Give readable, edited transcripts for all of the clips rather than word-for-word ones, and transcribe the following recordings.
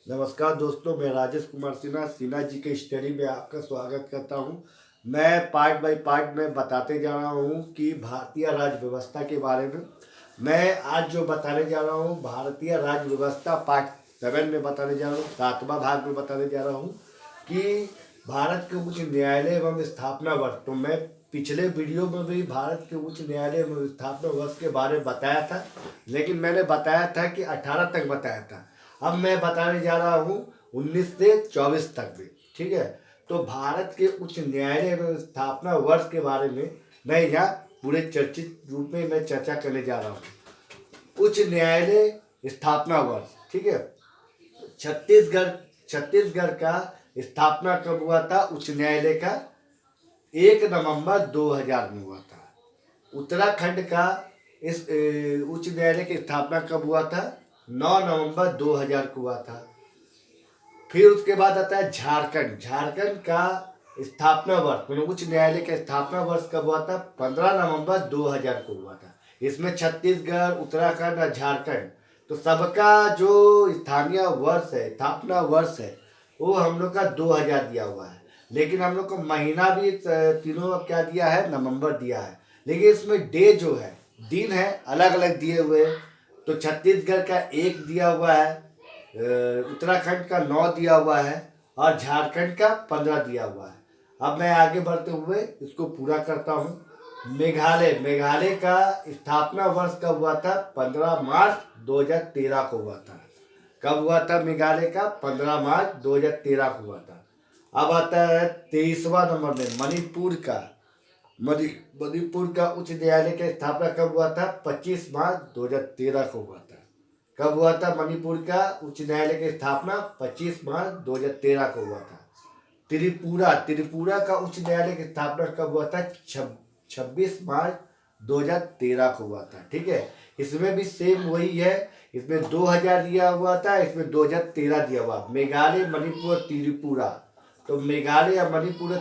नमस्कार दोस्तों, मैं राजेश कुमार सिन्हा सिन्हा जी के स्टडी में आपका स्वागत करता हूं। मैं पार्ट बाय पार्ट में बताते जा रहा हूं कि भारतीय राज्य व्यवस्था के बारे में। मैं आज जो बताने जा रहा हूं भारतीय राज्य व्यवस्था पार्ट 7 में बताने जा रहा हूं, 7वां भाग में बताने जा रहा हूं कि भारत के उच्च न्यायालय एवं स्थापना वर्ष। तो मैं पिछले वीडियो में भी भारत के उच्च न्यायालय एवं स्थापना वर्ष के बारे में बताया था, लेकिन मैंने बताया था कि 18 तक बताया था। अब मैं बताने जा रहा हूँ 19 से 24 तक भी। ठीक है, तो भारत के उच्च न्यायालय एवं स्थापना वर्ष के बारे में मैं यहाँ पूरे चर्चित रूप में मैं चर्चा करने जा रहा हूँ। उच्च न्यायालय स्थापना वर्ष। ठीक है, छत्तीसगढ़ छत्तीसगढ़ का स्थापना कब हुआ था? उच्च न्यायालय का 1 नवंबर 2000 में हुआ था। उत्तराखंड का इस उच्च न्यायालय की स्थापना कब हुआ था? 9 नवंबर 2000 को हुआ था। फिर उसके बाद आता है झारखंड। झारखंड का स्थापना वर्ष, मतलब उच्च न्यायालय का स्थापना वर्ष कब हुआ था? 15 नवंबर 2000 को हुआ था। इसमें छत्तीसगढ़, उत्तराखंड और झारखंड, तो सबका जो स्थानीय वर्ष है, स्थापना वर्ष है, वो हम लोग का 2000 दिया हुआ है। लेकिन हम लोग को महीना भी तीनों क्या दिया है? नवंबर दिया है। लेकिन इसमें डे जो है, दिन है, अलग अलग दिए हुए हैं। तो छत्तीसगढ़ का 1 दिया हुआ है, उत्तराखंड का 9 दिया हुआ है और झारखंड का 15 दिया हुआ है। अब मैं आगे बढ़ते हुए इसको पूरा करता हूँ। मेघालय का स्थापना वर्ष कब हुआ था? 15 मार्च 2013 को हुआ था। कब हुआ था मेघालय का? 15 मार्च 2013 को हुआ था। अब आता है 23वां नंबर में मणिपुर का उच्च न्यायालय की स्थापना कब हुआ था? 25 मार्च 2013 को हुआ था। कब हुआ था मणिपुर का उच्च न्यायालय की स्थापना? 25 मार्च 2013 को हुआ था। त्रिपुरा का उच्च न्यायालय की स्थापना कब हुआ था? 26 मार्च 2013 को हुआ था। ठीक है, इसमें भी सेम वही है। इसमें 2000 दिया हुआ था, इसमें 2013 दिया हुआ। मेघालय, मणिपुर, त्रिपुरा, तो मेघालय या मणिपुर,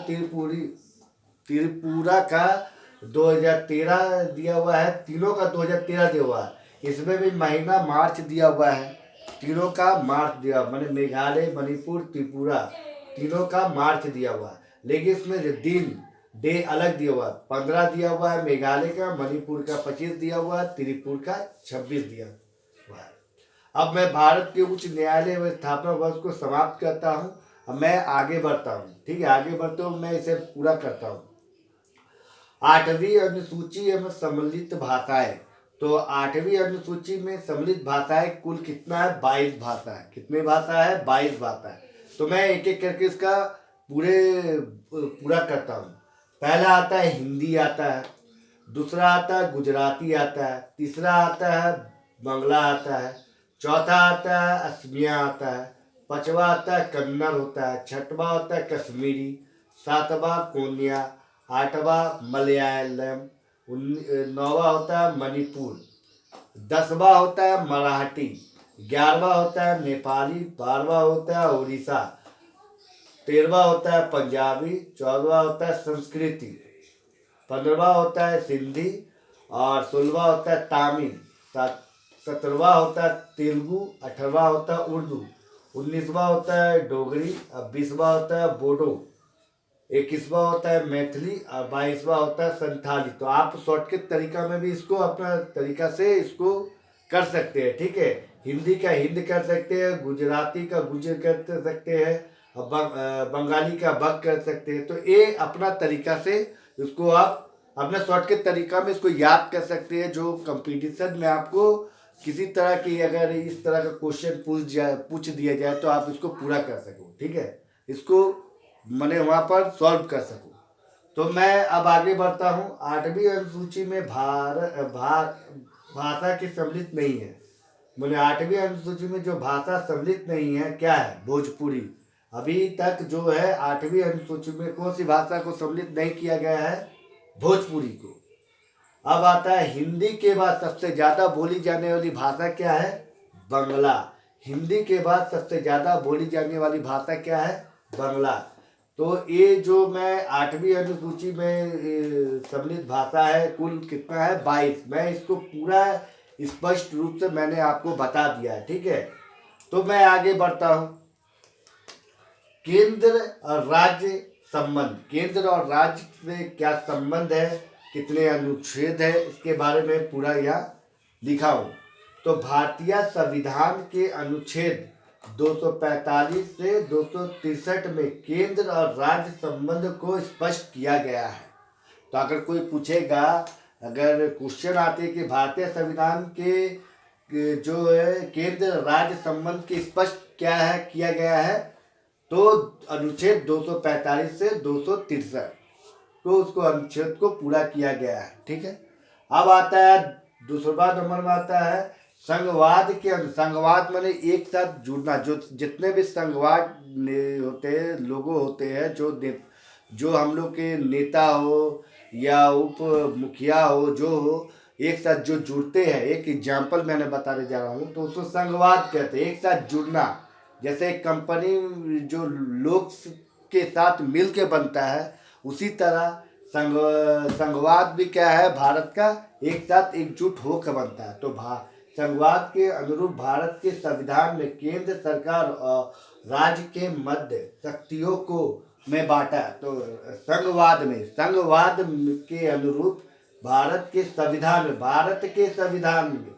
त्रिपुरा का 2013 दिया हुआ है। तीनों का 2013 दिया हुआ है। इसमें भी महीना मार्च दिया हुआ है। तीनों का मार्च दिया हुआ, मैंने मेघालय, मणिपुर, त्रिपुरा, तीनों का मार्च दिया हुआ है। लेकिन इसमें दिन डे अलग दिया हुआ है। 15 दिया हुआ है मेघालय का, मणिपुर का 25 दिया हुआ है, त्रिपुरा का 26 दिया हुआ है। अब मैं भारत के उच्च न्यायालय व स्थापना वर्ष को समाप्त करता हूँ। अब मैं आगे बढ़ता हूँ। ठीक है, आगे बढ़ते हुए मैं इसे पूरा करता हूँ। 8वीं अनुसूची एवं सम्मिलित भाषाएं। तो 8वीं अनुसूची में सम्मिलित भाषाएं कुल कितना है? 22 भाषा है। कितनी भाषा है? 22 भाषा है। तो मैं एक एक करके इसका पूरा करता हूँ। पहला आता है हिंदी आता है, दूसरा आता है गुजराती आता है, तीसरा आता है बंगला आता है, चौथा आता है असमिया आता है, पांचवा आता है कन्नड़ होता है, छठवा होता है कश्मीरी, सातवां कोनिया, आठवां मलयालम, नौवा होता है मणिपुर, 10वां होता है मराठी, 11वां होता है नेपाली, 12वां होता है उड़ीसा, 13वां होता है पंजाबी, 14वां होता है संस्कृति, 15वां होता है सिंधी और 16वां होता है तमिल, 17वां होता है तेलुगु, 18वां होता है उर्दू, 19वां होता है डोगरी, 20वां होता है बोडो, 21वां होता है मैथिली और 22वां होता है संथाली। तो आप शॉर्टकट तरीका में भी इसको अपना तरीका से इसको कर सकते हैं। ठीक है, हिंदी का हिंद कर सकते हैं, गुजराती का गुजर कर सकते हैं और बंगाली का बग कर सकते हैं। तो ये अपना तरीका से इसको आप अपना शॉर्टकट तरीका में इसको याद कर सकते हैं। जो कंपटीशन में आपको किसी तरह की अगर इस तरह का क्वेश्चन पूछ दिया जाए तो आप इसको पूरा कर सको। ठीक है, इसको मैंने वहाँ पर सॉल्व कर सकूँ। तो मैं अब आगे बढ़ता हूँ। 8वीं अनुसूची में भाषा की सम्मिलित नहीं है। मैंने 8वीं अनुसूची में जो भाषा सम्मिलित नहीं है क्या है? भोजपुरी। अभी तक जो है 8वीं अनुसूची में कौन सी भाषा को सम्मिलित नहीं किया गया है? भोजपुरी को। अब आता है हिंदी के बाद सबसे ज़्यादा बोली जाने वाली भाषा क्या है? बंगला। हिंदी के बाद सबसे ज़्यादा बोली जाने वाली भाषा क्या है? बंगला। तो ये जो मैं 8वीं अनुसूची में सम्मिलित भाषा है कुल कितना है? 22। मैं इसको पूरा स्पष्ट रूप से मैंने आपको बता दिया है। ठीक है, तो मैं आगे बढ़ता हूँ। केंद्र और राज्य संबंध, केंद्र और राज्य में क्या संबंध है, कितने अनुच्छेद है, इसके बारे में पूरा यहाँ लिखा हूँ। तो भारतीय संविधान के अनुच्छेद 245 से 263 में केंद्र और राज्य संबंध को स्पष्ट किया गया है। तो अगर कोई पूछेगा, अगर क्वेश्चन आते कि भारतीय संविधान के जो है केंद्र राज्य संबंध के स्पष्ट क्या है किया गया है, तो अनुच्छेद 245 से 263, तो उसको अनुच्छेद को पूरा किया गया है। ठीक है, अब आता है दूसरा नंबर में आता है संघवाद के। संघवाद माने एक साथ जुड़ना, जो जितने भी संघवाद होते हैं, लोगों होते हैं, जो हम लोग के नेता हो या उप मुखिया हो, जो हो, एक साथ जो जुड़ते हैं। एक एग्जाम्पल मैंने बताने जा रहा हूँ, तो उसको संघवाद कहते हैं, एक साथ जुड़ना। जैसे एक कंपनी जो लोग के साथ मिल के बनता है, उसी तरह संघवाद भी क्या है, भारत का एक साथ एकजुट होकर बनता है। तो संघवाद के अनुरूप भारत के संविधान में केंद्र सरकार और राज्य के मध्य शक्तियों को में बांटा। तो संघवाद के अनुरूप भारत के संविधान में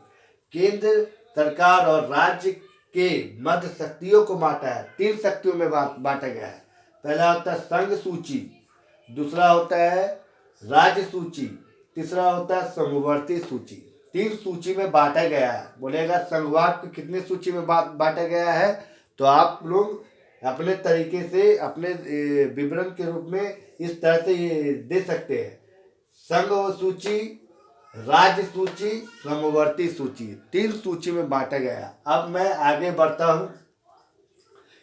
केंद्र सरकार और राज्य के मध्य शक्तियों को बांटा है। 3 शक्तियों में बांटा गया है। पहला होता है संघ सूची, दूसरा होता है राज्य सूची, तीसरा होता है समवर्ती सूची। 3 सूची में बांटा गया है। बोलेगा संघवाद को कितने सूची में बांटा गया है, तो आप लोग अपने तरीके से अपने विवरण के रूप में इस तरह से ये दे सकते हैं। संघ सूची, राज्य सूची, समवर्ती सूची, 3 सूची में बांटा गया। अब मैं आगे बढ़ता हूँ।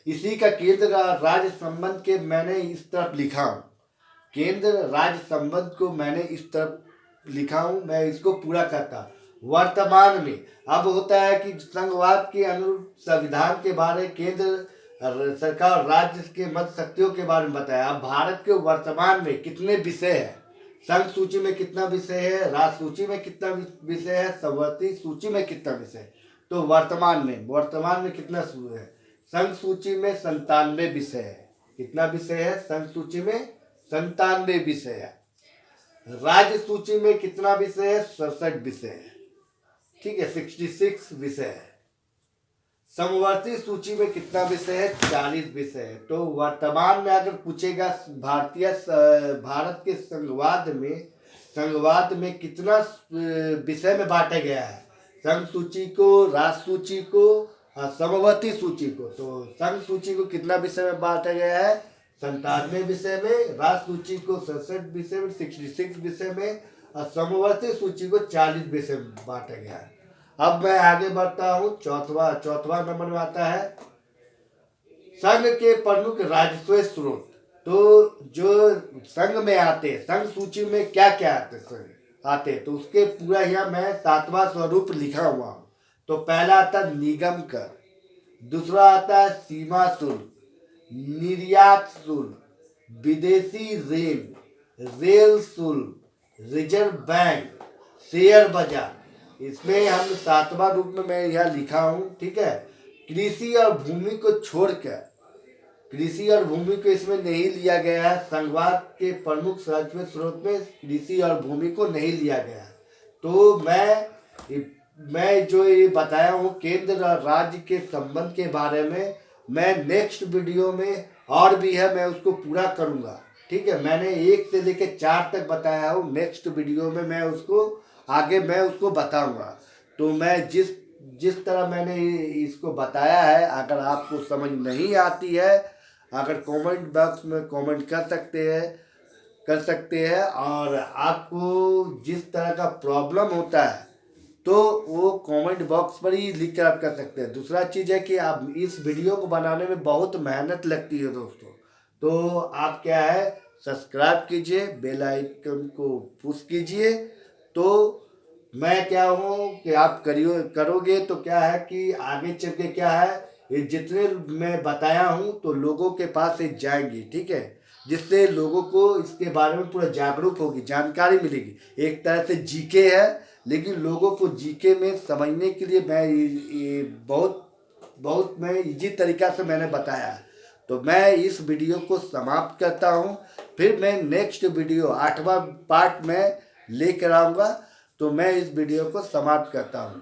इसी का केंद्र राज्य संबंध के मैंने इस तरफ लिखा हूँ। केंद्र राज्य संबंध को मैंने इस तरफ लिखा हूँ, मैं इसको पूरा करता। वर्तमान में अब होता है कि संघवाद के अनुरूप संविधान के बारे में केंद्र सरकार और राज्य के मध्य शक्तियों के बारे में बताया। अब भारत के वर्तमान में कितने विषय है, संघ सूची में कितना विषय है, राज्य सूची में कितना विषय है, समवर्ती सूची में कितना विषय है। तो वर्तमान में कितना है, संघ सूची में 97 विषय है। कितना विषय है, संघ सूची में 97 विषय है। राज्य सूची में कितना विषय है, 67 विषय है। ठीक है, 66 विषय है। समवर्ती सूची में कितना विषय है, 40 विषय है। तो वर्तमान में अगर पूछेगा भारत के संघवाद में कितना विषय में बांटा गया है, संघ सूची को, राज्य सूची को और समवर्ती सूची को। तो संघ सूची को कितना विषय में बांटा गया है, 97 विषय में, राज्य सूची को 67 विषय में, 66 विषय में, और समवर्ती सूची को 40 विषय में बांटा गया है। अब मैं आगे बढ़ता हूँ। चौथवा नंबर में आता है संघ के प्रमुख राजस्व स्रोत। तो जो संघ में आते, संघ सूची में क्या क्या आते, तो उसके पूरा यहाँ मैं 7वां स्वरूप लिखा हुआ हूँ। तो पहला आता है निगम कर, दूसरा आता है सीमा शुल्क, निर्यात शुल्क, विदेशी रेल शुल्क, रिजर्व बैंक, शेयर बाजार। इसमें हम 7वां रूप में मैं यह लिखा हूँ। ठीक है, कृषि और भूमि को छोड़कर, कृषि और भूमि को इसमें नहीं लिया गया है। संघवाद के प्रमुख राजस्व स्रोत में कृषि और भूमि को नहीं लिया गया। तो मैं जो ये बताया हूँ केंद्र और राज्य के संबंध के बारे में, मैं नेक्स्ट वीडियो में और भी है, मैं उसको पूरा करूँगा। ठीक है, मैंने 1 से लेकर 4 तक बताया हूँ। नेक्स्ट वीडियो में मैं उसको बताऊँगा। तो मैं जिस तरह मैंने इसको बताया है, अगर आपको समझ नहीं आती है, अगर कमेंट बॉक्स में कमेंट कर सकते हैं, और आपको जिस तरह का प्रॉब्लम होता है तो वो कमेंट बॉक्स पर ही लिख कर आप कर सकते हैं। दूसरा चीज़ है कि आप इस वीडियो को बनाने में बहुत मेहनत लगती है दोस्तों। तो आप क्या है, सब्सक्राइब कीजिए, बेल आइकन को पुश कीजिए। तो मैं क्या हूँ कि आप करोगे तो क्या है कि आगे चल के क्या है, ये जितने मैं बताया हूँ तो लोगों के पास ये जाएंगी। ठीक है, जिससे लोगों को इसके बारे में पूरा जागरूक होगी, जानकारी मिलेगी। एक तरह से जीके है, लेकिन लोगों को जीके में समझने के लिए मैं ये बहुत बहुत मैं इजी तरीका से मैंने बताया। तो मैं इस वीडियो को समाप्त करता हूँ। फिर मैं नेक्स्ट वीडियो 8वां पार्ट में लेकर आऊँगा। तो मैं इस वीडियो को समाप्त करता हूँ।